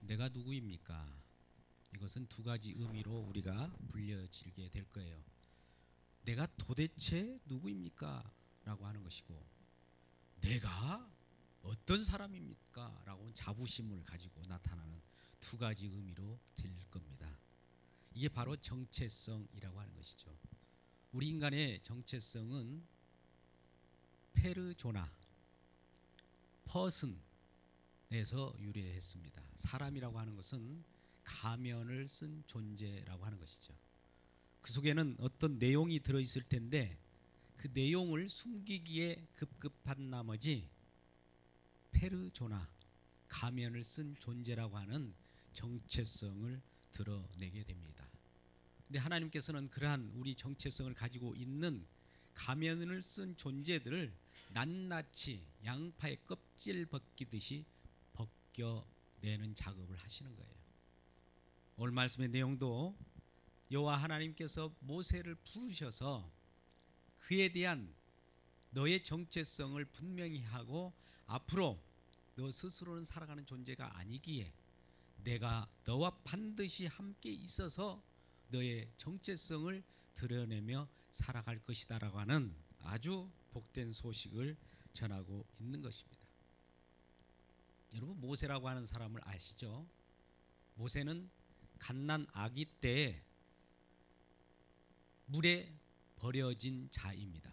내가 누구입니까? 이것은 두 가지 의미로 우리가 불려지게 될 거예요. 내가 도대체 누구입니까? 라고 하는 것이고, 내가 어떤 사람입니까? 라고 자부심을 가지고 나타나는 두 가지 의미로 들 겁니다. 이게 바로 정체성이라고 하는 것이죠. 우리 인간의 정체성은 페르조나, 퍼슨에서 유래했습니다. 사람이라고 하는 것은 가면을 쓴 존재라고 하는 것이죠. 그 속에는 어떤 내용이 들어있을 텐데 그 내용을 숨기기에 급급한 나머지 페르조나, 가면을 쓴 존재라고 하는 정체성을 드러내게 됩니다. 근데 하나님께서는 그러한 우리 정체성을 가지고 있는 가면을 쓴 존재들을 낱낱이 양파의 껍질 벗기듯이 벗겨내는 작업을 하시는 거예요. 오늘 말씀의 내용도 여호와 하나님께서 모세를 부르셔서 그에 대한 너의 정체성을 분명히 하고 앞으로 너 스스로는 살아가는 존재가 아니기에 내가 너와 반드시 함께 있어서 너의 정체성을 드러내며 살아갈 것이다 라고 하는 아주 복된 소식을 전하고 있는 것입니다. 여러분, 모세라고 하는 사람을 아시죠? 모세는 갓난 아기 때 물에 버려진 자입니다.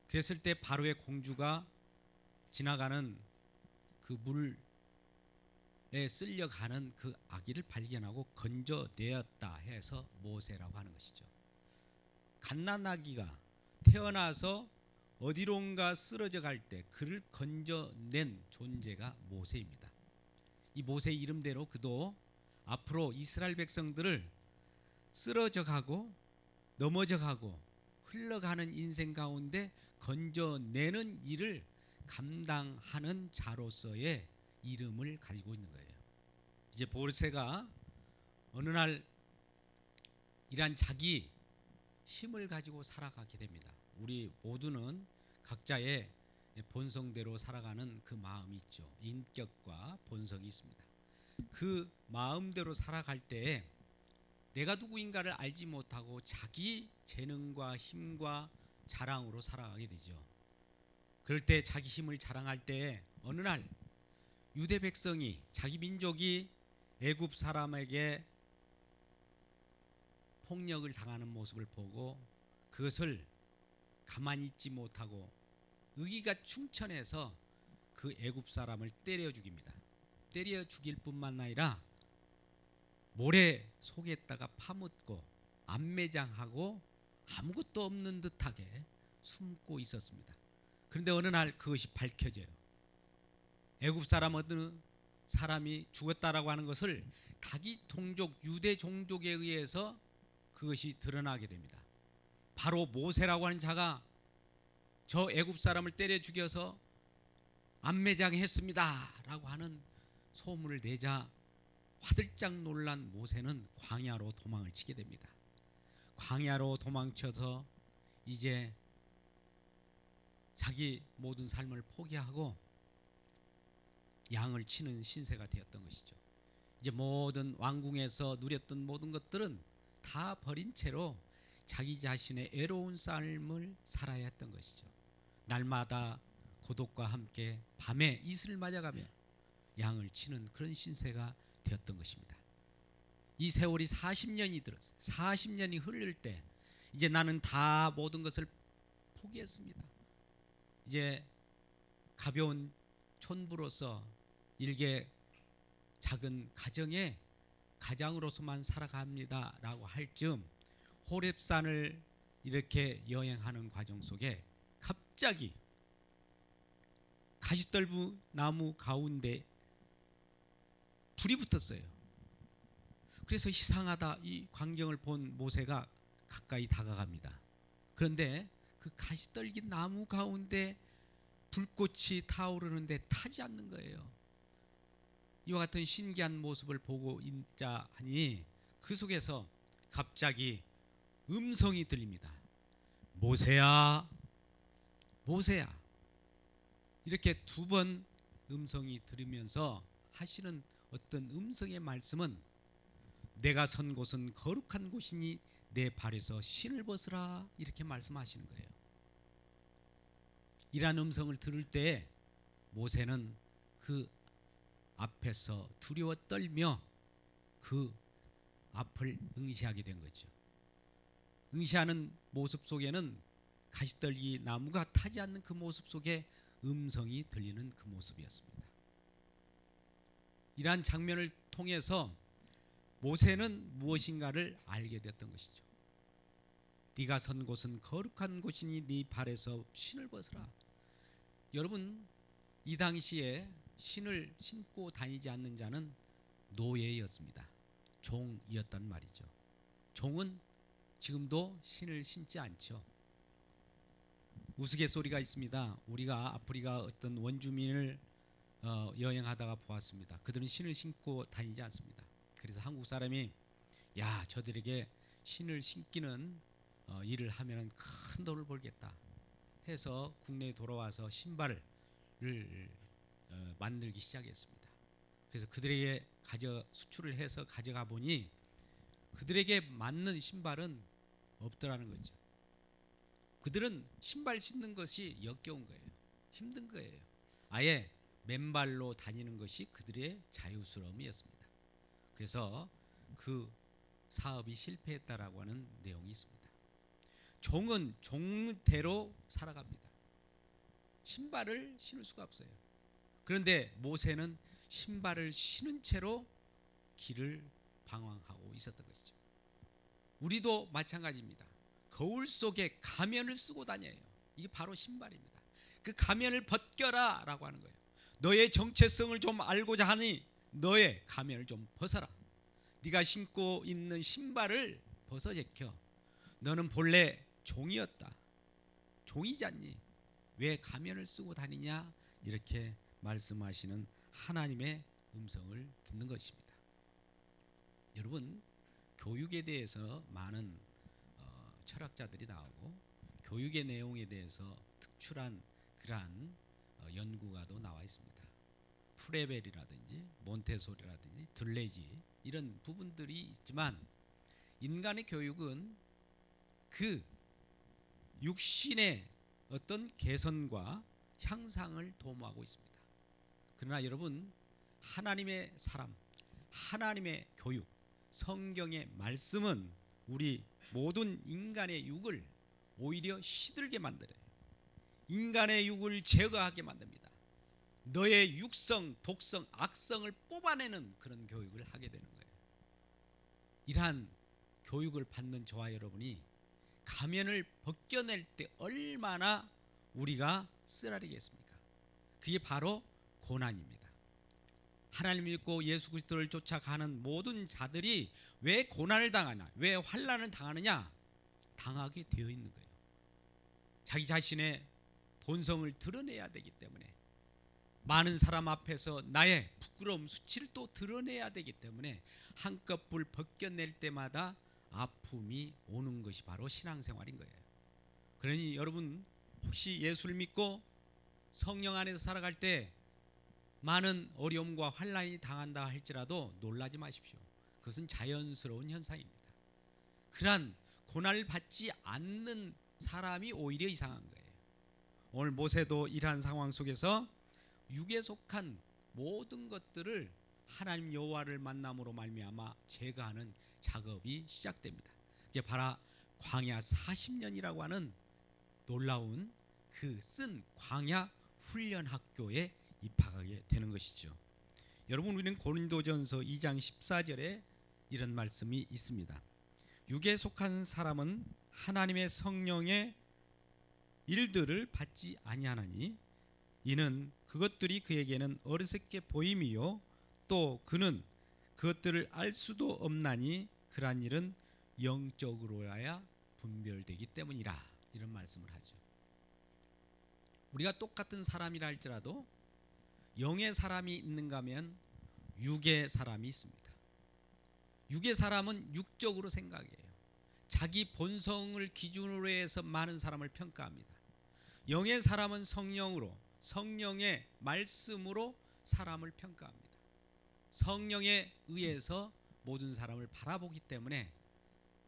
그랬을 때 바로의 공주가 지나가는 그 물에 쓸려가는 그 아기를 발견하고 건져내었다 해서 모세라고 하는 것이죠. 갓난아기가 태어나서 어디론가 쓰러져 갈 때 그를 건져낸 존재가 모세입니다. 이 모세 이름대로 그도 앞으로 이스라엘 백성들을 쓰러져 가고 넘어져 가고 흘러가는 인생 가운데 건져내는 일을 감당하는 자로서의 이름을 가지고 있는 거예요. 이제 모세가 어느 날 이란 자기 힘을 가지고 살아가게 됩니다. 우리 모두는 각자의 본성대로 살아가는 그 마음이 있죠. 인격과 본성이 있습니다. 그 마음대로 살아갈 때에 내가 누구인가를 알지 못하고 자기 재능과 힘과 자랑으로 살아가게 되죠. 그럴 때 자기 힘을 자랑할 때 어느 날 유대 백성이, 자기 민족이 애굽 사람에게 폭력을 당하는 모습을 보고 그것을 가만히 있지 못하고 의기가 충천해서 그 애굽 사람을 때려 죽입니다. 때려 죽일 뿐만 아니라 모래 속에다가 파묻고 안매장하고 아무것도 없는 듯하게 숨고 있었습니다. 그런데 어느 날 그것이 밝혀져요. 애굽 사람 어느 사람이 죽었다라고 하는 것을 자기 동족 유대 종족에 의해서 그것이 드러나게 됩니다. 바로 모세라고 하는 자가 저 애굽 사람을 때려 죽여서 안매장했습니다 라고 하는 소문을 내자 화들짝 놀란 모세는 광야로 도망을 치게 됩니다. 광야로 도망쳐서 이제 자기 모든 삶을 포기하고 양을 치는 신세가 되었던 것이죠. 이제 모든 왕궁에서 누렸던 모든 것들은 다 버린 채로 자기 자신의 애로운 삶을 살아야 했던 것이죠. 날마다 고독과 함께 밤에 이슬을 맞아가며 양을 치는 그런 신세가 되었던 것입니다. 이 세월이 40년이 들었어요. 40년이 흐를 때 이제 나는 다 모든 것을 포기했습니다. 이제 가벼운 촌부로서 일개 작은 가정의 가장으로서만 살아갑니다 라고 할 즈음 호렙산을 이렇게 여행하는 과정 속에 갑자기 가시떨부 나무 가운데 불이 붙었어요. 그래서 이상하다 이 광경을 본 모세가 가까이 다가갑니다. 그런데 그 가시떨기 나무 가운데 불꽃이 타오르는데 타지 않는 거예요. 이와 같은 신기한 모습을 보고 있자 하니 그 속에서 갑자기 음성이 들립니다. 모세야, 모세야. 이렇게 두 번 음성이 들으면서 하시는 어떤 음성의 말씀은 내가 선 곳은 거룩한 곳이니 내 발에서 신을 벗으라 이렇게 말씀하시는 거예요. 이러한 음성을 들을 때 모세는 그 앞에서 두려워 떨며 그 앞을 응시하게 된 거죠. 응시하는 모습 속에는 가시떨기 나무가 타지 않는 그 모습 속에 음성이 들리는 그 모습이었습니다. 이러한 장면을 통해서 모세는 무엇인가를 알게 됐던 것이죠. 네가 선 곳은 거룩한 곳이니 네 발에서 신을 벗으라. 여러분, 이 당시에 신을 신고 다니지 않는 자는 노예였습니다. 종이었단 말이죠. 종은 지금도 신을 신지 않죠. 우스갯소리가 있습니다. 우리가 아프리카 어떤 원주민을 여행하다가 보았습니다. 그들은 신을 신고 다니지 않습니다. 그래서 한국 사람이 야, 저들에게 신을 신기는 일을 하면 큰 돈을 벌겠다 해서 국내에 돌아와서 신발을 만들기 시작했습니다. 그래서 그들에게 수출을 해서 가져가 보니 그들에게 맞는 신발은 없더라는 거죠. 그들은 신발 신는 것이 역겨운 거예요. 힘든 거예요. 아예 맨발로 다니는 것이 그들의 자유스러움이었습니다. 그래서 그 사업이 실패했다라고 하는 내용이 있습니다. 종은 종대로 살아갑니다. 신발을 신을 수가 없어요. 그런데 모세는 신발을 신은 채로 길을 방황하고 있었던 것이죠. 우리도 마찬가지입니다. 거울 속에 가면을 쓰고 다녀요. 이게 바로 신발입니다. 그 가면을 벗겨라 라고 하는 거예요. 너의 정체성을 좀 알고자 하니 너의 가면을 좀 벗어라. 네가 신고 있는 신발을 벗어 제껴. 너는 본래 종이었다. 종이지 않니? 왜 가면을 쓰고 다니냐? 이렇게 말씀하시는 하나님의 음성을 듣는 것입니다. 여러분, 교육에 대해서 많은 철학자들이 나오고 교육의 내용에 대해서 특출한 그러한 연구가도 나와 있습니다. 프레벨이라든지 몬테소리라든지 들레지 이런 부분들이 있지만 인간의 교육은 그 육신의 어떤 개선과 향상을 도모하고 있습니다. 그러나 여러분, 하나님의 사람, 하나님의 교육, 성경의 말씀은 우리 모든 인간의 육을 오히려 시들게 만들어요. 인간의 육을 제거하게 만듭니다. 너의 육성, 독성, 악성을 뽑아내는 그런 교육을 하게 되는 거예요. 이러한 교육을 받는 저와 여러분이 가면을 벗겨낼 때 얼마나 우리가 쓰라리겠습니까? 그게 바로 고난입니다. 하나님 믿고 예수 그리스도를 쫓아가는 모든 자들이 왜 고난을 당하냐, 왜 환난을 당하느냐? 당하게 되어 있는 거예요. 자기 자신의 본성을 드러내야 되기 때문에, 많은 사람 앞에서 나의 부끄러움, 수치를 또 드러내야 되기 때문에 한꺼풀 벗겨낼 때마다 아픔이 오는 것이 바로 신앙생활인 거예요. 그러니 여러분, 혹시 예수를 믿고 성령 안에서 살아갈 때 많은 어려움과 환난이 당한다 할지라도 놀라지 마십시오. 그것은 자연스러운 현상입니다. 그러한 고난을 받지 않는 사람이 오히려 이상한 거예요. 오늘 모세도 이러한 상황 속에서 육에 속한 모든 것들을 하나님 여호와를 만남으로 말미암아 제거하는 작업이 시작됩니다. 이게 바로 광야 40년이라고 하는 놀라운 그 쓴 광야 훈련 학교에 입학하게 되는 것이죠. 여러분, 우리는 고린도전서 2장 14절에 이런 말씀이 있습니다. 육에 속한 사람은 하나님의 성령의 일들을 받지 아니하나니 이는 그것들이 그에게는 어리석게 보임이요 또 그는 그것들을 알 수도 없나니 그러한 일은 영적으로야 분별되기 때문이라, 이런 말씀을 하죠. 우리가 똑같은 사람이라 할지라도 영의 사람이 있는가 하면 육의 사람이 있습니다. 육의 사람은 육적으로 생각해요. 자기 본성을 기준으로 해서 많은 사람을 평가합니다. 영의 사람은 성령으로, 성령의 말씀으로 사람을 평가합니다. 성령에 의해서 모든 사람을 바라보기 때문에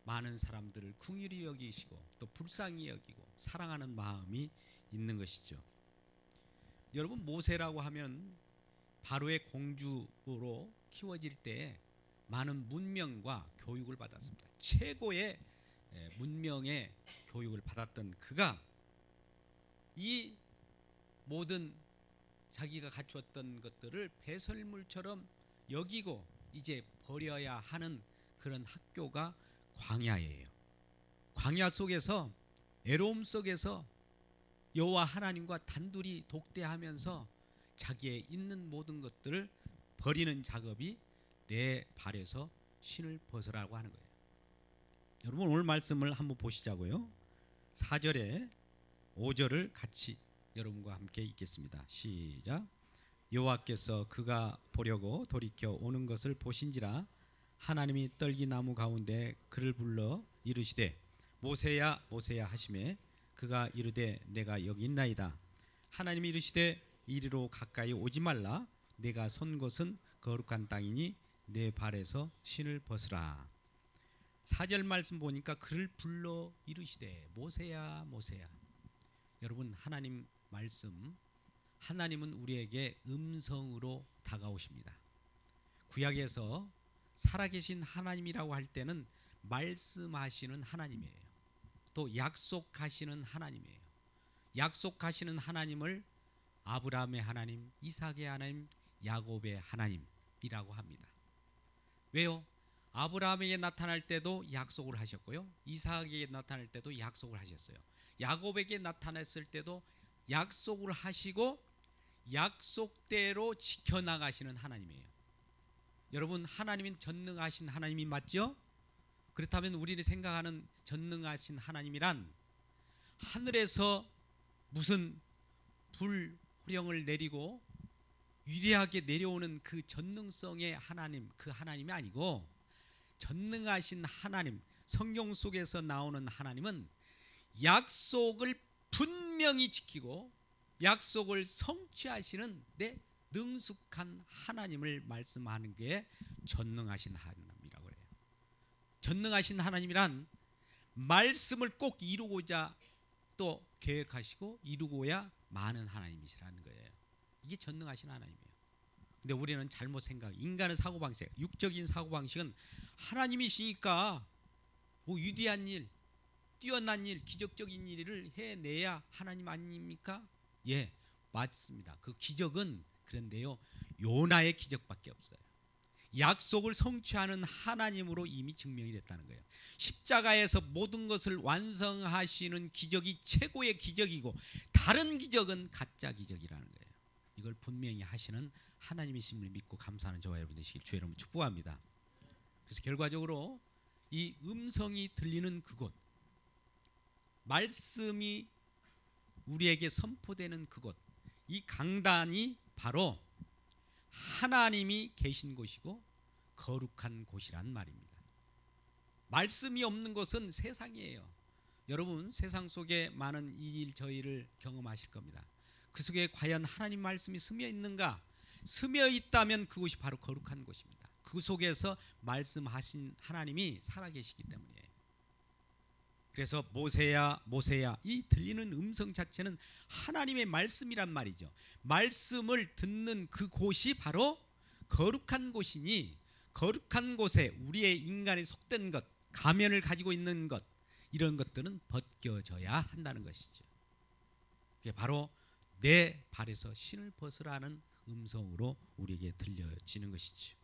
많은 사람들을 긍휼히 여기시고 또 불쌍히 여기고 사랑하는 마음이 있는 것이죠. 여러분, 모세라고 하면 바로의 공주로 키워질 때 많은 문명과 교육을 받았습니다. 최고의 문명의 교육을 받았던 그가 이 모든 자기가 갖추었던 것들을 배설물처럼 여기고 이제 버려야 하는 그런 학교가 광야예요. 광야 속에서, 애로움 속에서 여호와 하나님과 단둘이 독대하면서 자기의 있는 모든 것들을 버리는 작업이 내 발에서 신을 벗으라고 하는 거예요. 여러분, 오늘 말씀을 한번 보시자고요. 4절에 5절을 같이 여러분과 함께 읽겠습니다. 시작. 여호와께서 그가 보려고 돌이켜 오는 것을 보신지라 하나님이 떨기나무 가운데 그를 불러 이르시되 모세야 모세야 하시매 그가 이르되 내가 여기 있나이다. 하나님이 이르시되 이리로 가까이 오지 말라. 내가 선 곳은 거룩한 땅이니 내 발에서 신을 벗으라. 4절 말씀 보니까 그를 불러 이르시되 모세야 모세야. 여러분, 하나님 말씀, 하나님은 우리에게 음성으로 다가오십니다. 구약에서 살아계신 하나님이라고 할 때는 말씀하시는 하나님이에요. 또 약속하시는 하나님이에요. 약속하시는 하나님을 아브라함의 하나님, 이삭의 하나님, 야곱의 하나님이라고 합니다. 왜요? 아브라함에게 나타날 때도 약속을 하셨고요, 이삭에게 나타날 때도 약속을 하셨어요. 야곱에게 나타났을 때도 약속을 하시고 약속대로 지켜나가시는 하나님이에요. 여러분, 하나님은 전능하신 하나님이 맞죠? 그렇다면 우리가 생각하는 전능하신 하나님이란 하늘에서 무슨 불호령을 내리고 위대하게 내려오는 그 전능성의 하나님, 그 하나님이 아니고 전능하신 하나님, 성경 속에서 나오는 하나님은 약속을 분명히 지키고 약속을 성취하시는 내 능숙한 하나님을 말씀하는 게 전능하신 하나님이라고 해요. 전능하신 하나님이란 말씀을 꼭 이루고자 또 계획하시고 이루고야 많은 하나님이시라는 거예요. 이게 전능하신 하나님이에요. 근데 우리는 잘못 생각, 인간의 사고방식, 육적인 사고방식은 하나님이시니까 뭐 위대한 일, 뛰어난 일, 기적적인 일을 해내야 하나님 아닙니까? 예, 맞습니다. 그 기적은 그런데요, 요나의 기적밖에 없어요. 약속을 성취하는 하나님으로 이미 증명이 됐다는 거예요. 십자가에서 모든 것을 완성하시는 기적이 최고의 기적이고 다른 기적은 가짜 기적이라는 거예요. 이걸 분명히 하시는 하나님이심을 믿고 감사하는 저와 여러분 되시길 주의 이름으로 축복합니다. 그래서 결과적으로 이 음성이 들리는 그곳, 말씀이 우리에게 선포되는 그곳, 이 강단이 바로 하나님이 계신 곳이고 거룩한 곳이란 말입니다. 말씀이 없는 곳은 세상이에요. 여러분, 세상 속에 많은 이 일 저 일을 경험하실 겁니다. 그 속에 과연 하나님 말씀이 스며 있는가? 스며 있다면 그곳이 바로 거룩한 곳입니다. 그 속에서 말씀하신 하나님이 살아계시기 때문이에요. 그래서 모세야 모세야, 이 들리는 음성 자체는 하나님의 말씀이란 말이죠. 말씀을 듣는 그 곳이 바로 거룩한 곳이니 거룩한 곳에 우리의 인간이 속된 것, 가면을 가지고 있는 것, 이런 것들은 벗겨져야 한다는 것이죠. 그게 바로 내 발에서 신을 벗으라는 음성으로 우리에게 들려지는 것이죠.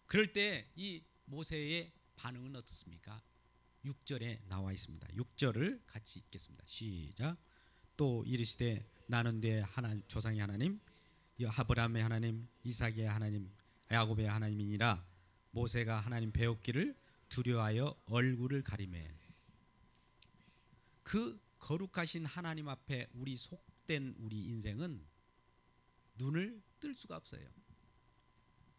그럴 때 이 모세의 반응은 어떻습니까? 6절에 나와 있습니다. 6절을 같이 읽겠습니다. 시작. 또 이르시되 나는 내 조상의 하나님, 아브라함의 하나님, 이삭의 하나님, 야곱의 하나님이니라. 모세가 하나님 배웠기를 두려워하여 얼굴을 가리매. 그 거룩하신 하나님 앞에 우리 속된 우리 인생은 눈을 뜰 수가 없어요.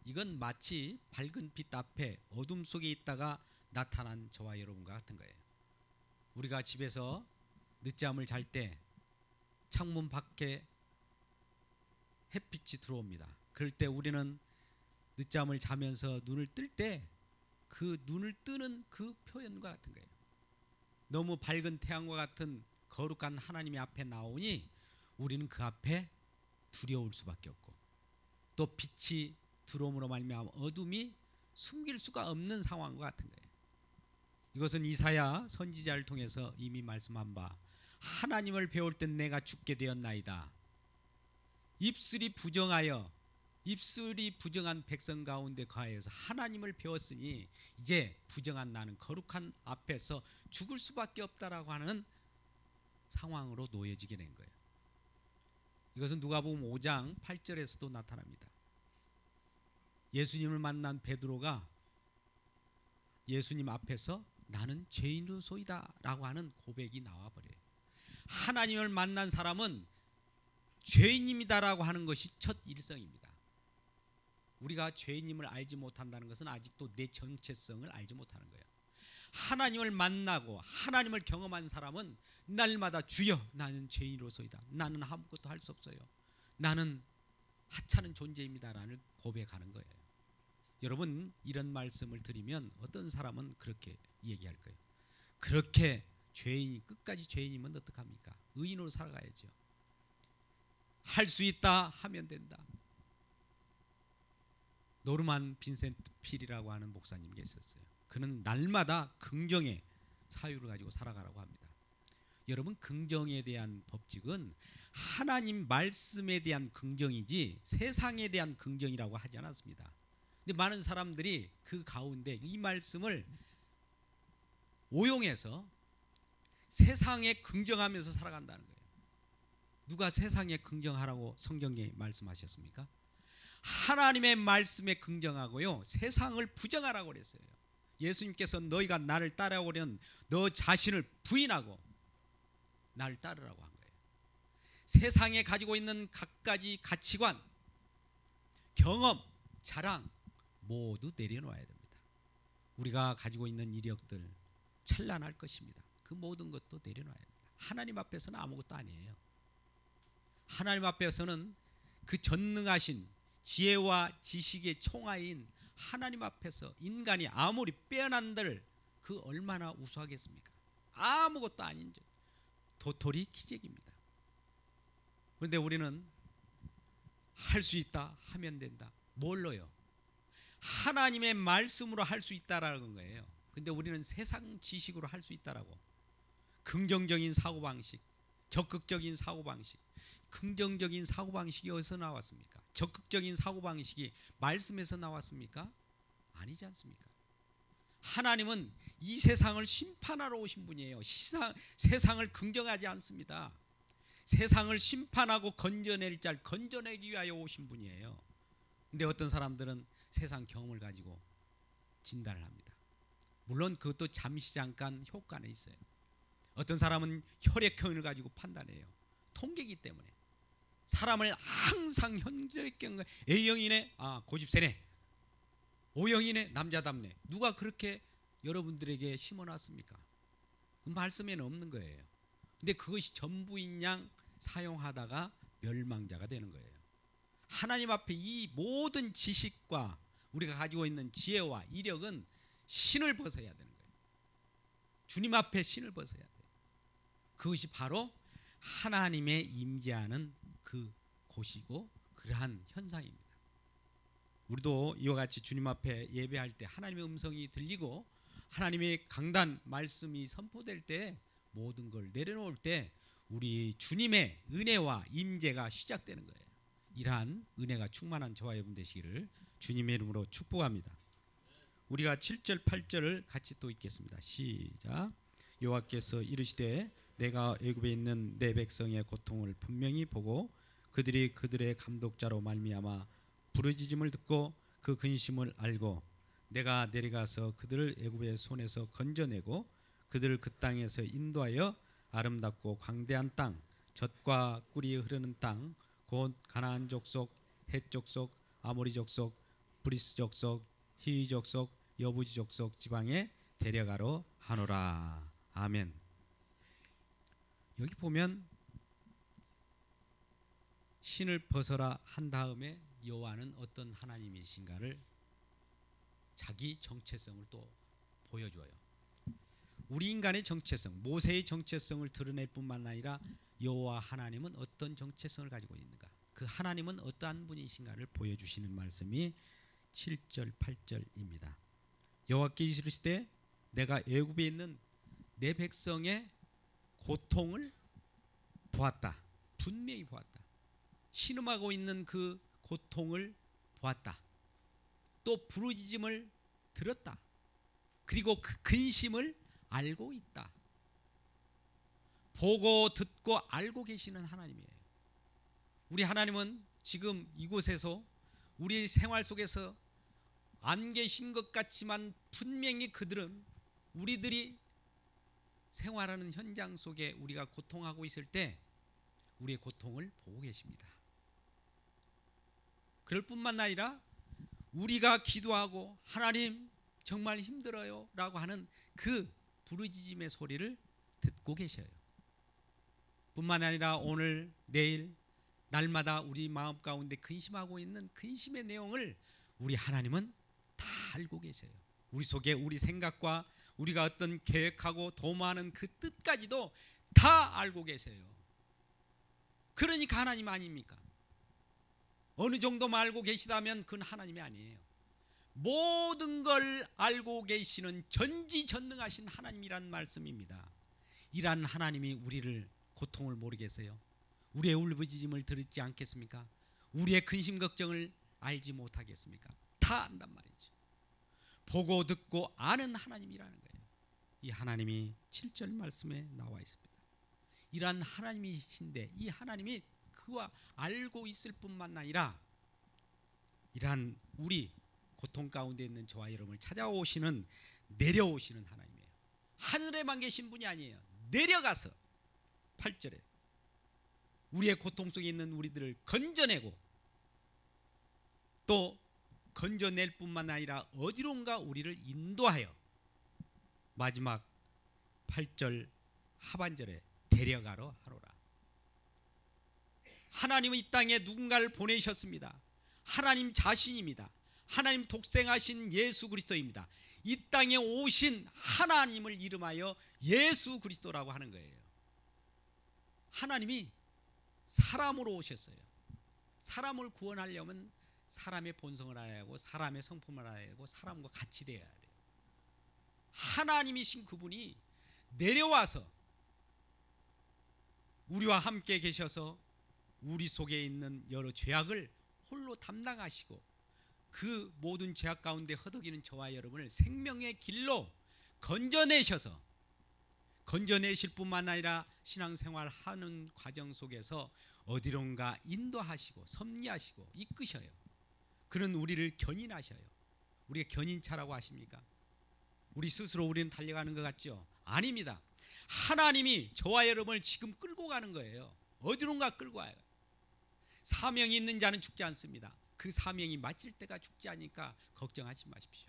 이건 마치 밝은 빛 앞에 어둠 속에 있다가 나타난 저와 여러분과 같은 거예요. 우리가 집에서 늦잠을 잘 때 창문 밖에 햇빛이 들어옵니다. 그럴 때 우리는 늦잠을 자면서 눈을 뜰 때 그 눈을 뜨는 그 표현과 같은 거예요. 너무 밝은 태양과 같은 거룩한 하나님의 앞에 나오니 우리는 그 앞에 두려울 수밖에 없고, 또 빛이 들어옴으로 말미암아 어둠이 숨길 수가 없는 상황과 같은 거예요. 이것은 이사야 선지자를 통해서 이미 말씀한 바, 하나님을 배울 땐 내가 죽게 되었나이다. 입술이 부정한 백성 가운데 거하여서 하나님을 배웠으니 이제 부정한 나는 거룩한 앞에서 죽을 수밖에 없다라고 하는 상황으로 놓여지게 된 거예요. 이것은 누가복음 5장 8절에서도 나타납니다. 예수님을 만난 베드로가 예수님 앞에서 나는 죄인으로소이다 라고 하는 고백이 나와버려요. 하나님을 만난 사람은 죄인입니다라고 하는 것이 첫 일성입니다. 우리가 죄인임을 알지 못한다는 것은 아직도 내 정체성을 알지 못하는 거예요. 하나님을 만나고 하나님을 경험한 사람은 날마다 주여 나는 죄인으로소이다, 나는 아무것도 할 수 없어요, 나는 하찮은 존재입니다라는 고백하는 거예요. 여러분, 이런 말씀을 드리면 어떤 사람은 그렇게 얘기할 거예요. 그렇게 끝까지 죄인이면 어떡합니까? 의인으로 살아가야죠. 할 수 있다 하면 된다. 노르만 빈센트 필이라고 하는 목사님 계셨어요. 그는 날마다 긍정의 사유를 가지고 살아가라고 합니다. 여러분, 긍정에 대한 법칙은 하나님 말씀에 대한 긍정이지 세상에 대한 긍정이라고 하지 않았습니다. 근데 많은 사람들이 그 가운데 이 말씀을 오용해서 세상에 긍정하면서 살아간다는 거예요. 누가 세상에 긍정하라고 성경에 말씀하셨습니까? 하나님의 말씀에 긍정하고요, 세상을 부정하라고 그랬어요. 예수님께서 너희가 나를 따라오려면 너 자신을 부인하고 나를 따르라고 한 거예요. 세상에 가지고 있는 갖가지 가치관, 경험, 자랑 모두 내려놓아야 됩니다. 우리가 가지고 있는 이력들 찬란할 것입니다. 그 모든 것도 내려놔야 됩니다. 하나님 앞에서는 아무것도 아니에요. 하나님 앞에서는 그 전능하신 지혜와 지식의 총아인 하나님 앞에서 인간이 아무리 빼어난들 그 얼마나 우수하겠습니까? 아무것도 아닌 줄 도토리 키재기입니다. 그런데 우리는 할 수 있다 하면 된다. 뭘로요? 하나님의 말씀으로 할 수 있다라는 거예요. 근데 우리는 세상 지식으로 할 수 있다라고. 긍정적인 사고방식, 적극적인 사고방식. 긍정적인 사고방식이 어디서 나왔습니까? 적극적인 사고방식이 말씀에서 나왔습니까? 아니지 않습니까? 하나님은 이 세상을 심판하러 오신 분이에요. 세상을 긍정하지 않습니다. 세상을 심판하고 건져내기 위하여 오신 분이에요. 근데 어떤 사람들은 세상 경험을 가지고 진단을 합니다. 물론 그것도 잠시 잠깐 효과는 있어요. 어떤 사람은 혈액형을 가지고 판단해요. 통계이기 때문에. 사람을 항상 혈액형, A형이네, 고집세네, O형이네, 남자답네. 누가 그렇게 여러분들에게 심어놨습니까? 그 말씀에는 없는 거예요. 근데 그것이 전부인 양 사용하다가 멸망자가 되는 거예요. 하나님 앞에 이 모든 지식과 우리가 가지고 있는 지혜와 이력은 신을 벗어야 되는 거예요. 주님 앞에 신을 벗어야 돼요. 그것이 바로 하나님의 임재하는 그 곳이고 그러한 현상입니다. 우리도 이와 같이 주님 앞에 예배할 때 하나님의 음성이 들리고 하나님의 강단 말씀이 선포될 때 모든 걸 내려놓을 때 우리 주님의 은혜와 임재가 시작되는 거예요. 이러한 은혜가 충만한 저와 여러분 되시기를 주님의 이름으로 축복합니다. 우리가 7절 8절을 같이 또 읽겠습니다. 시작. 여호와께서 이르시되 내가 애굽에 있는 내 백성의 고통을 분명히 보고 그들이 그들의 감독자로 말미암아 부르짖음을 듣고 그 근심을 알고 내가 내려가서 그들을 애굽의 손에서 건져내고 그들을 그 땅에서 인도하여 아름답고 광대한 땅, 젖과 꿀이 흐르는 땅, 곧 가나안 족속, 헷 족속, 아모리 족속, 브리스 족속, 히위 족속, 여부지 족속 지방에 데려가러 하노라. 아멘. 여기 보면 신을 벗어라 한 다음에 여호와는 어떤 하나님이신가를 자기 정체성을 또 보여줘요. 우리 인간의 정체성, 모세의 정체성을 드러낼 뿐만 아니라 여호와 하나님은 어떤 정체성을 가지고 있는가, 그 하나님은 어떠한 분이신가를 보여주시는 말씀이 7절 8절입니다. 여호와께 이르시되 내가 애굽에 있는 내 백성의 고통을 보았다. 분명히 보았다. 신음하고 있는 그 고통을 보았다. 또 부르짖음을 들었다. 그리고 그 근심을 알고 있다. 보고 듣고 알고 계시는 하나님이에요. 우리 하나님은 지금 이곳에서 우리 생활 속에서 안 계신 것 같지만 분명히 그들은 우리들이 생활하는 현장 속에 우리가 고통하고 있을 때 우리의 고통을 보고 계십니다. 그럴 뿐만 아니라 우리가 기도하고 하나님 정말 힘들어요 라고 하는 그 부르짖음의 소리를 듣고 계셔요. 뿐만 아니라 오늘 내일 날마다 우리 마음 가운데 근심하고 있는 근심의 내용을 우리 하나님은 다 알고 계세요. 우리 속에 우리 생각과 우리가 어떤 계획하고 도모하는 그 뜻까지도 다 알고 계세요. 그러니까 하나님 아닙니까? 어느 정도만 알고 계시다면 그건 하나님이 아니에요. 모든 걸 알고 계시는 전지전능하신 하나님이란 말씀입니다. 이란 하나님이 우리를 고통을 모르겠어요? 우리의 울부짖음을 들었지 않겠습니까? 우리의 근심 걱정을 알지 못하겠습니까? 다 안단 말이죠. 보고 듣고 아는 하나님이라는 거예요. 이 하나님이 7절 말씀에 나와 있습니다. 이러한 하나님이신데 이 하나님이 그와 알고 있을 뿐만 아니라 이러한 우리 고통 가운데 있는 저와 여러분을 찾아오시는 내려오시는 하나님이에요. 하늘에만 계신 분이 아니에요. 내려가서 8절에 우리의 고통 속에 있는 우리들을 건져내고 또 건져낼 뿐만 아니라 어디론가 우리를 인도하여 마지막 8절 하반절에 데려가러 하노라. 하나님은 이 땅에 누군가를 보내셨습니다. 하나님 자신입니다. 하나님 독생하신 예수 그리스도입니다. 이 땅에 오신 하나님을 이름하여 예수 그리스도라고 하는 거예요. 하나님이 사람으로 오셨어요. 사람을 구원하려면 사람의 본성을 알아야 하고 사람의 성품을 알아야 하고 사람과 같이 되어야 돼요. 하나님이신 그분이 내려와서 우리와 함께 계셔서 우리 속에 있는 여러 죄악을 홀로 담당하시고 그 모든 죄악 가운데 허덕이는 저와 여러분을 생명의 길로 건져내셔서 건져내실 뿐만 아니라 신앙생활 하는 과정 속에서 어디론가 인도하시고 섭리하시고 이끄셔요. 그는 우리를 견인하셔요. 우리가 견인차라고 하십니까? 우리 스스로 우리는 달려가는 것 같죠? 아닙니다. 하나님이 저와 여러분을 지금 끌고 가는 거예요. 어디론가 끌고 와요. 사명이 있는 자는 죽지 않습니다. 그 사명이 마칠 때가 죽지 않으니까 걱정하지 마십시오.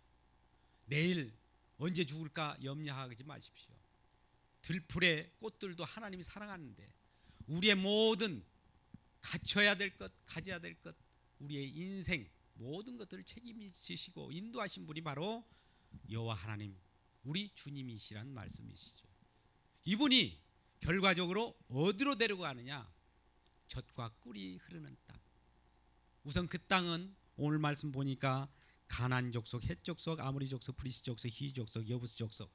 내일 언제 죽을까 염려하지 마십시오. 들풀의 꽃들도 하나님이 사랑하는데 우리의 모든 갖춰야 될 것, 가져야 될 것, 우리의 인생 모든 것들을 책임지시고 인도하신 분이 바로 여호와 하나님, 우리 주님이시란 말씀이시죠. 이분이 결과적으로 어디로 데려가느냐? 젖과 꿀이 흐르는 땅. 우선 그 땅은 오늘 말씀 보니까 가나안 족속, 헷 족속, 아모리 족속, 브리스 족속, 히위 족속, 여부스 족속.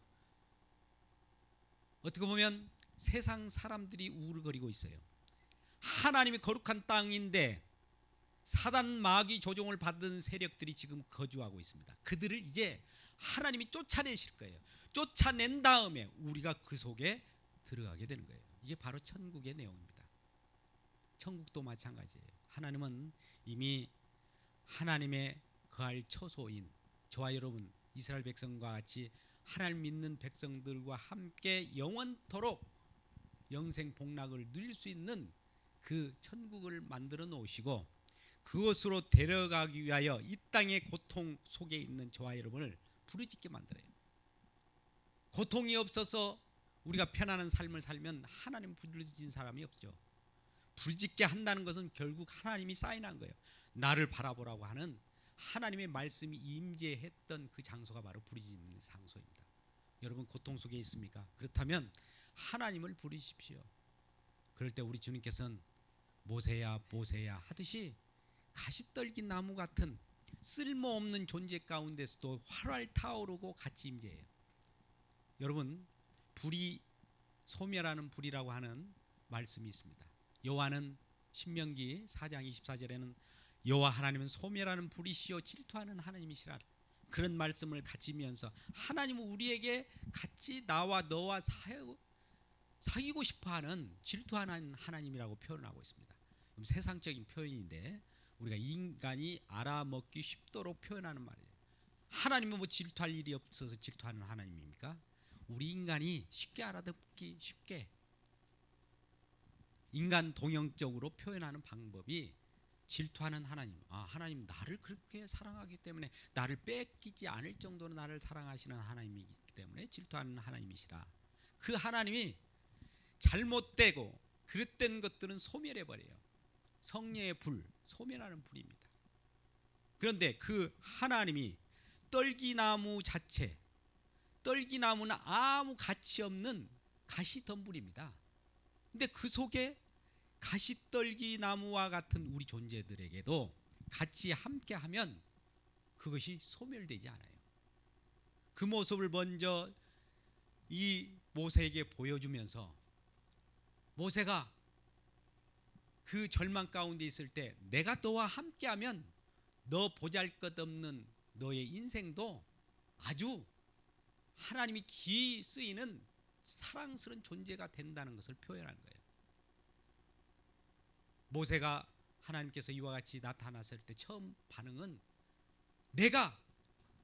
어떻게 보면 세상 사람들이 우울거리고 있어요. 하나님이 거룩한 땅인데 사단 마귀 조종을 받은 세력들이 지금 거주하고 있습니다. 그들을 이제 하나님이 쫓아내실 거예요. 쫓아낸 다음에 우리가 그 속에 들어가게 되는 거예요. 이게 바로 천국의 내용입니다. 천국도 마찬가지예요. 하나님은 이미 하나님의 거할 처소인 저와 여러분 이스라엘 백성과 같이 하나님 믿는 백성들과 함께 영원토록 영생 복락을 누릴 수 있는 그 천국을 만들어 놓으시고 그것으로 데려가기 위하여 이 땅의 고통 속에 있는 저와 여러분을 부르짖게 만들어요. 고통이 없어서 우리가 편안한 삶을 살면 하나님 부르짖은 사람이 없죠. 부르짖게 한다는 것은 결국 하나님이 사인한 거예요. 나를 바라보라고 하는 하나님의 말씀이 임재했던 그 장소가 바로 부르짖는 장소입니다. 여러분 고통 속에 있습니까? 그렇다면 하나님을 부르십시오. 그럴 때 우리 주님께서는 모세야 모세야 하듯이 가시떨기 나무 같은 쓸모없는 존재 가운데서도 활활 타오르고 같이 임재해요. 여러분 불이 소멸하는 불이라고 하는 말씀이 있습니다. 여호와는 신명기 4장 24절에는 여호와 하나님은 소멸하는 불이시요 질투하는 하나님이시라, 그런 말씀을 가지면서 하나님은 우리에게 같이 나와 너와 사귀고 싶어하는 질투하는 하나님이라고 표현하고 있습니다. 그럼 세상적인 표현인데 우리가 인간이 알아먹기 쉽도록 표현하는 말이에요. 하나님은 뭐 질투할 일이 없어서 질투하는 하나님입니까? 우리 인간이 쉽게 알아듣기 쉽게 인간 동형적으로 표현하는 방법이 질투하는 하나님. 하나님 나를 그렇게 사랑하기 때문에 나를 뺏기지 않을 정도로 나를 사랑하시는 하나님이기 때문에 질투하는 하나님이시라. 그 하나님이 잘못되고 그릇된 것들은 소멸해버려요. 성령의 불, 소멸하는 불입니다. 그런데 그 하나님이 떨기나무 자체, 떨기나무는 아무 가치 없는 가시덤불입니다. 근데 그 속에 가시떨기나무와 같은 우리 존재들에게도 같이 함께하면 그것이 소멸되지 않아요. 그 모습을 먼저 이 모세에게 보여주면서 모세가 그 절망 가운데 있을 때 내가 너와 함께하면 너 보잘것없는 너의 인생도 아주 하나님이 귀히 쓰이는 사랑스러운 존재가 된다는 것을 표현한 거예요. 모세가 하나님께서 이와 같이 나타났을 때 처음 반응은 내가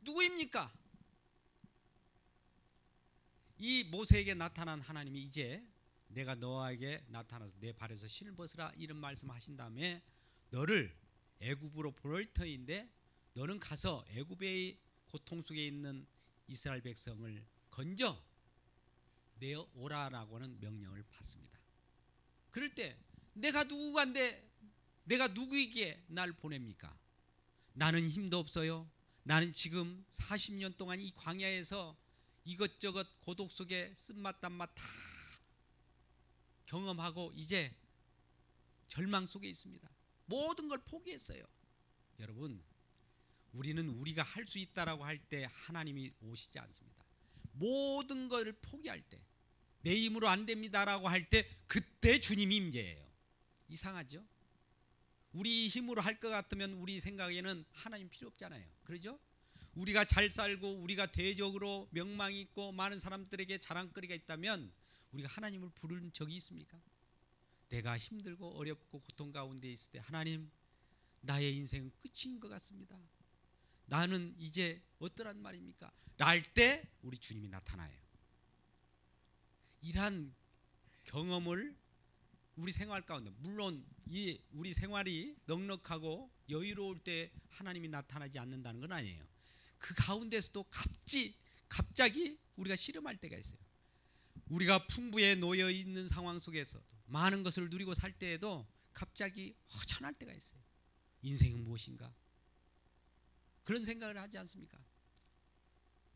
누구입니까? 이 모세에게 나타난 하나님이 이제 내가 너에게 나타나서 내 발에서 신을 벗으라 이런 말씀하신 다음에 너를 애굽으로 보낼 터인데 너는 가서 애굽의 고통 속에 있는 이스라엘 백성을 건져 내어 오라라고 하는 명령을 받습니다. 그럴 때 내가 누구간데 내가 누구에게 날 보냅니까? 나는 힘도 없어요. 나는 지금 40년 동안 이 광야에서 이것저것 고독 속에 쓴맛 단맛 다 경험하고 이제 절망 속에 있습니다. 모든 걸 포기했어요. 여러분 우리는 우리가 할 수 있다라고 할 때 하나님이 오시지 않습니다. 모든 걸 포기할 때 내 힘으로 안 됩니다라고 할 때 그때 주님이 임재해요. 이상하죠? 우리 힘으로 할 것 같으면 우리 생각에는 하나님 필요 없잖아요. 그러죠? 우리가 잘 살고 우리가 대적으로 명망이 있고 많은 사람들에게 자랑거리가 있다면 우리가 하나님을 부른 적이 있습니까? 내가 힘들고 어렵고 고통 가운데 있을 때 하나님 나의 인생은 끝인 것 같습니다. 나는 이제 어떠란 말입니까? 랄 때 우리 주님이 나타나요. 이러한 경험을 우리 생활 가운데 물론 이 우리 생활이 넉넉하고 여유로울 때 하나님이 나타나지 않는다는 건 아니에요. 그 가운데서도 갑자기 우리가 씨름할 때가 있어요. 우리가 풍부에 놓여 있는 상황 속에서도 많은 것을 누리고 살 때에도 갑자기 허전할 때가 있어요. 인생은 무엇인가? 그런 생각을 하지 않습니까?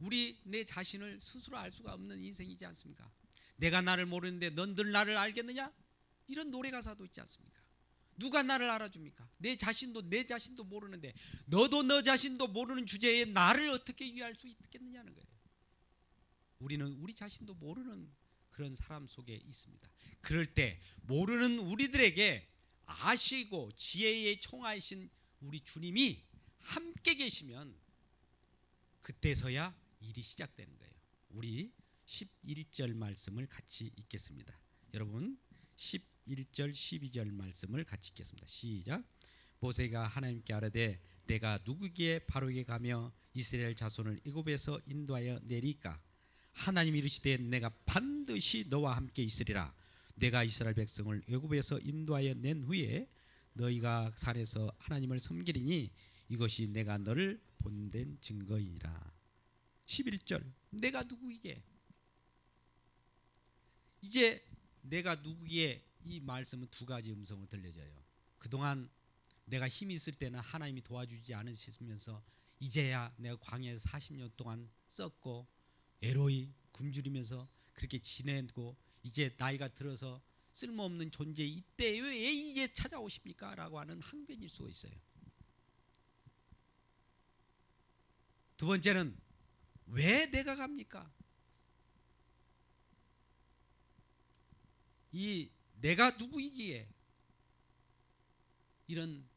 우리 내 자신을 스스로 알 수가 없는 인생이지 않습니까? 내가 나를 모르는데 넌들 나를 알겠느냐? 이런 노래 가사도 있지 않습니까? 누가 나를 알아줍니까? 내 자신도 모르는데 너도 너 자신도 모르는 주제에 나를 어떻게 이해할 수 있겠느냐는 거예요. 우리는 우리 자신도 모르는 그런 사람 속에 있습니다. 그럴 때 모르는 우리들에게 아시고 지혜의 총하이신 우리 주님이 함께 계시면 그때서야 일이 시작되는 거예요. 우리 11절 말씀을 같이 읽겠습니다. 여러분 11절 12절 말씀을 같이 읽겠습니다. 시작. 모세가 하나님께 아뢰되 내가 누구에게 바로에게 가며 이스라엘 자손을 애굽에서 인도하여 내리까? 하나님이 이르시되 내가 반드시 너와 함께 있으리라. 내가 이스라엘 백성을 애굽에서 인도하여 낸 후에 너희가 산에서 하나님을 섬기리니 이것이 내가 너를 본된 증거이라. 11절 내가 누구이게? 이제 내가 누구기에 이 말씀은 두 가지 음성을 들려줘요. 그동안 내가 힘이 있을 때는 하나님이 도와주지 않으시면서 이제야 내가 광야에서 40년 동안 썩고 애로이 굶주리면서 그렇게 지내고 이제 나이가 들어서 쓸모없는 존재 이때 왜 이제 찾아오십니까? 라고 하는 항변일 수가 있어요. 두 번째는 왜 내가 갑니까? 이 내가 누구이기에 이런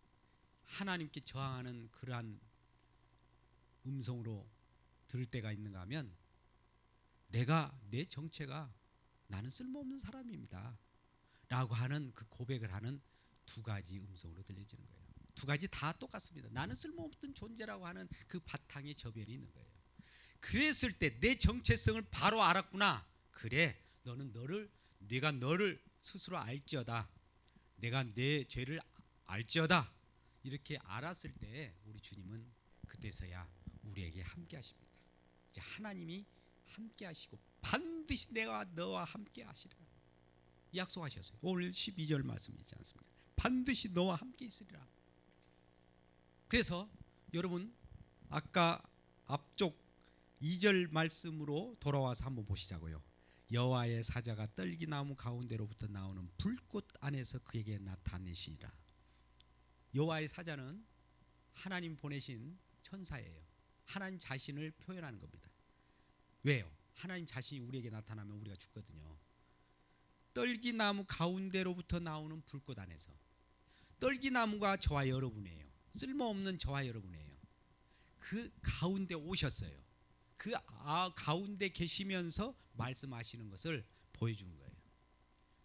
하나님께 저항하는 그러한 음성으로 들을 때가 있는가 하면 내 정체가 나는 쓸모없는 사람입니다 라고 하는 그 고백을 하는 두 가지 음성으로 들려지는 거예요. 두 가지 다 똑같습니다. 나는 쓸모없는 존재라고 하는 그 바탕에 저변이 있는 거예요. 그랬을 때 내 정체성을 바로 알았구나. 그래, 내가 너를 스스로 알지어다. 내가 내 죄를 알지어다. 이렇게 알았을 때 우리 주님은 그때서야 우리에게 함께 하십니다. 이제 하나님이 함께 하시고 반드시 내가 너와 함께 하시리라 약속하셨어요. 오늘 12절 말씀 있지 않습니까? 반드시 너와 함께 있으리라. 그래서 여러분 아까 앞쪽 2절 말씀으로 돌아와서 한번 보시자고요. 여호와의 사자가 떨기나무 가운데로부터 나오는 불꽃 안에서 그에게 나타내시리라. 여호와의 사자는 하나님 보내신 천사예요. 하나님 자신을 표현하는 겁니다. 왜요? 하나님 자신이 우리에게 나타나면 우리가 죽거든요. 떨기나무 가운데로부터 나오는 불꽃 안에서. 떨기나무가 저와 여러분이에요. 쓸모없는 저와 여러분이에요. 그 가운데 오셨어요. 그 가운데 계시면서 말씀하시는 것을 보여준 거예요.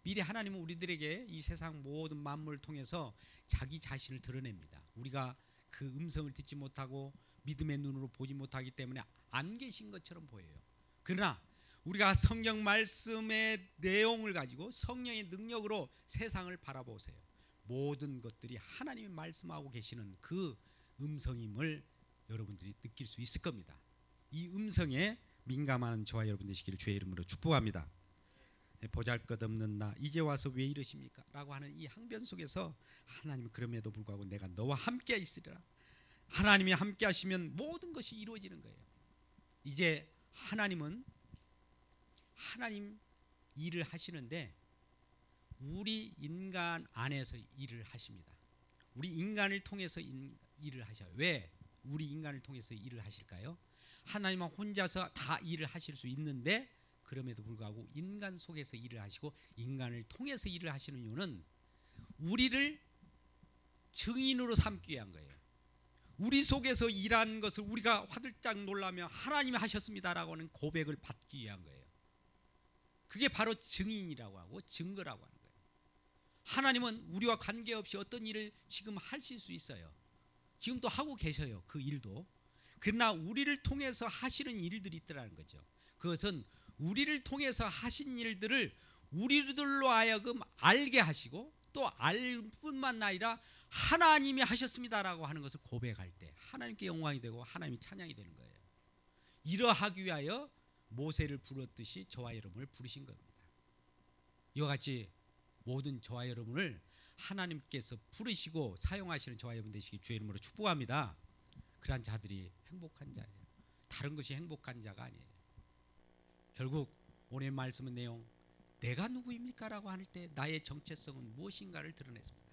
미리 하나님은 우리들에게 이 세상 모든 만물을 통해서 자기 자신을 드러냅니다. 우리가 그 음성을 듣지 못하고 믿음의 눈으로 보지 못하기 때문에 안 계신 것처럼 보여요. 그러나 우리가 성경 말씀의 내용을 가지고 성령의 능력으로 세상을 바라보세요. 모든 것들이 하나님이 말씀하고 계시는 그 음성임을 여러분들이 느낄 수 있을 겁니다. 이 음성에 민감한 저와 여러분 되시기를 주의 이름으로 축복합니다. 보잘것없는 나 이제 와서 왜 이러십니까? 라고 하는 이 항변 속에서 하나님은 그럼에도 불구하고 내가 너와 함께 있으리라. 하나님이 함께 하시면 모든 것이 이루어지는 거예요. 이제 하나님은 하나님 일을 하시는데 우리 인간 안에서 일을 하십니다. 우리 인간을 통해서 일을 하셔요. 왜 우리 인간을 통해서 일을 하실까요? 하나님은 혼자서 다 일을 하실 수 있는데 그럼에도 불구하고 인간 속에서 일을 하시고 인간을 통해서 일을 하시는 이유는 우리를 증인으로 삼기 위한 거예요. 우리 속에서 일한 것을 우리가 화들짝 놀라며 하나님이 하셨습니다라고 하는 고백을 받기 위한 거예요. 그게 바로 증인이라고 하고 증거라고 하는 거예요. 하나님은 우리와 관계없이 어떤 일을 지금 하실 수 있어요. 지금도 하고 계셔요. 그 일도. 그러나 우리를 통해서 하시는 일들이 있더라는 거죠. 그것은 우리를 통해서 하신 일들을 우리들로 하여금 알게 하시고 또 알 뿐만 아니라 하나님이 하셨습니다라고 하는 것을 고백할 때 하나님께 영광이 되고 하나님이 찬양이 되는 거예요. 이러하기 위하여 모세를 부르듯이 저와 여러분을 부르신 겁니다. 이와 같이 모든 저와 여러분을 하나님께서 부르시고 사용하시는 저와 여러분 되시기 주의 이름으로 축복합니다. 그러한 자들이 행복한 자예요. 다른 것이 행복한 자가 아니에요. 결국 오늘 말씀의 내용 내가 누구입니까? 라고 할 때 나의 정체성은 무엇인가를 드러냈습니다.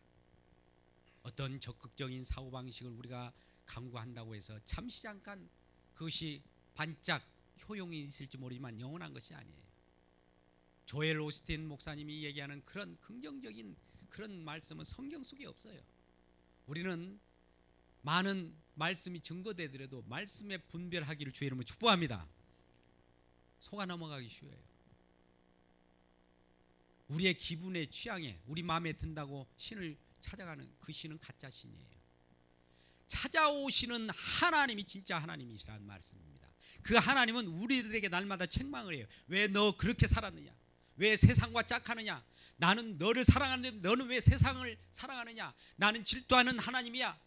어떤 적극적인 사고방식을 우리가 강구한다고 해서 잠시 잠깐 그것이 반짝 효용이 있을지 모르지만 영원한 것이 아니에요. 조엘 오스틴 목사님이 얘기하는 그런 긍정적인 그런 말씀은 성경 속에 없어요. 우리는 많은 말씀이 증거되더라도 말씀에 분별하기를 주의 이름으로 축복합니다. 속아 넘어가기 쉬워요. 우리의 기분의 취향에 우리 마음에 든다고 신을 찾아가는 그 신은 가짜 신이에요. 찾아오시는 하나님이 진짜 하나님이시라는 말씀입니다. 그 하나님은 우리들에게 날마다 책망을 해요. 왜 너 그렇게 살았느냐? 왜 세상과 짝하느냐? 나는 너를 사랑하는데 너는 왜 세상을 사랑하느냐? 나는 질투하는 하나님이야.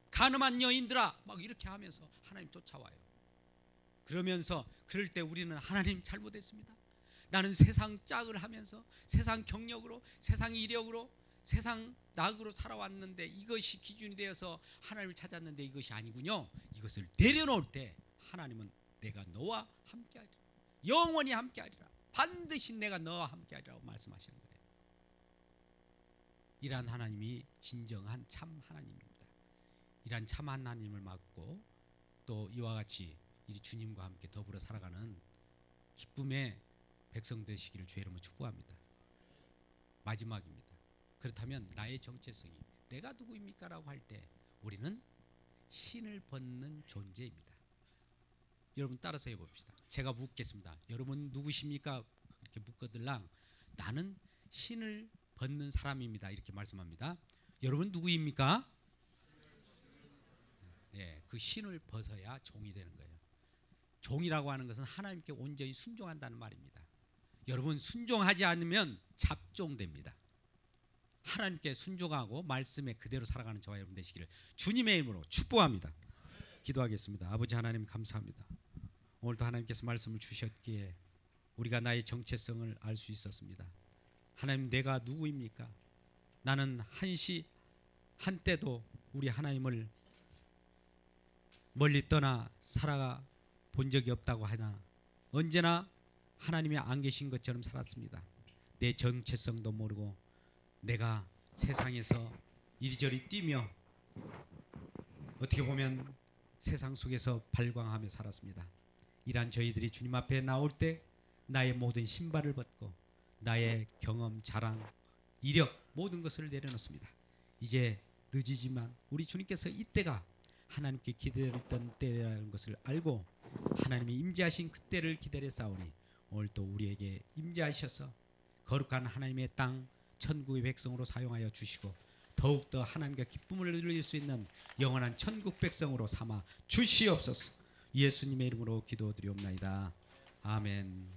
가늠한 여인들아, 막 이렇게 하면서 하나님 쫓아와요. 그러면서 그럴 때 우리는 하나님 잘못했습니다. 나는 세상 짝을 하면서 세상 경력으로 세상 이력으로 세상 낙으로 살아왔는데 이것이 기준이 되어서 하나님을 찾았는데 이것이 아니군요. 이것을 내려놓을 때 하나님은 내가 너와 함께하리라. 영원히 함께하리라. 반드시 내가 너와 함께하리라고 말씀하시는 거예요. 이러한 하나님이 진정한 참 하나님입니다. 이러한 참 하나님을 맡고 또 이와 같이 이 주님과 함께 더불어 살아가는 기쁨의 백성 되시기를 주의 이름으로 축복합니다. 마지막입니다. 그렇다면 나의 정체성이 내가 누구입니까? 라고 할 때 우리는 신을 벗는 존재입니다. 여러분 따라서 해봅시다. 제가 묻겠습니다. 여러분 누구십니까? 이렇게 묻거들랑 나는 신을 벗는 사람입니다. 이렇게 말씀합니다. 여러분 누구입니까? 네, 그 신을 벗어야 종이 되는 거예요. 종이라고 하는 것은 하나님께 온전히 순종한다는 말입니다. 여러분 순종하지 않으면 잡종됩니다. 하나님께 순종하고 말씀에 그대로 살아가는 저와 여러분 되시기를 주님의 이름으로 축복합니다. 기도하겠습니다. 아버지 하나님 감사합니다. 오늘도 하나님께서 말씀을 주셨기에 우리가 나의 정체성을 알 수 있었습니다. 하나님 내가 누구입니까? 나는 한때도 우리 하나님을 멀리 떠나 살아가 본 적이 없다고 하나 언제나 하나님이 안 계신 것처럼 살았습니다. 내 정체성도 모르고 내가 세상에서 이리저리 뛰며 어떻게 보면 세상 속에서 발광하며 살았습니다. 이러한 저희들이 주님 앞에 나올 때 나의 모든 신발을 벗고 나의 경험, 자랑, 이력 모든 것을 내려놓습니다. 이제 늦이지만 우리 주님께서 이때가 하나님께 기다렸던 때라는 것을 알고 하나님이 임재하신 그때를 기다려 싸우니 오늘 또 우리에게 임재하셔서 거룩한 하나님의 땅 천국의 백성으로 사용하여 주시고 더욱더 하나님과 기쁨을 누릴 수 있는 영원한 천국 백성으로 삼아 주시옵소서. 예수님의 이름으로 기도드리옵나이다. 아멘.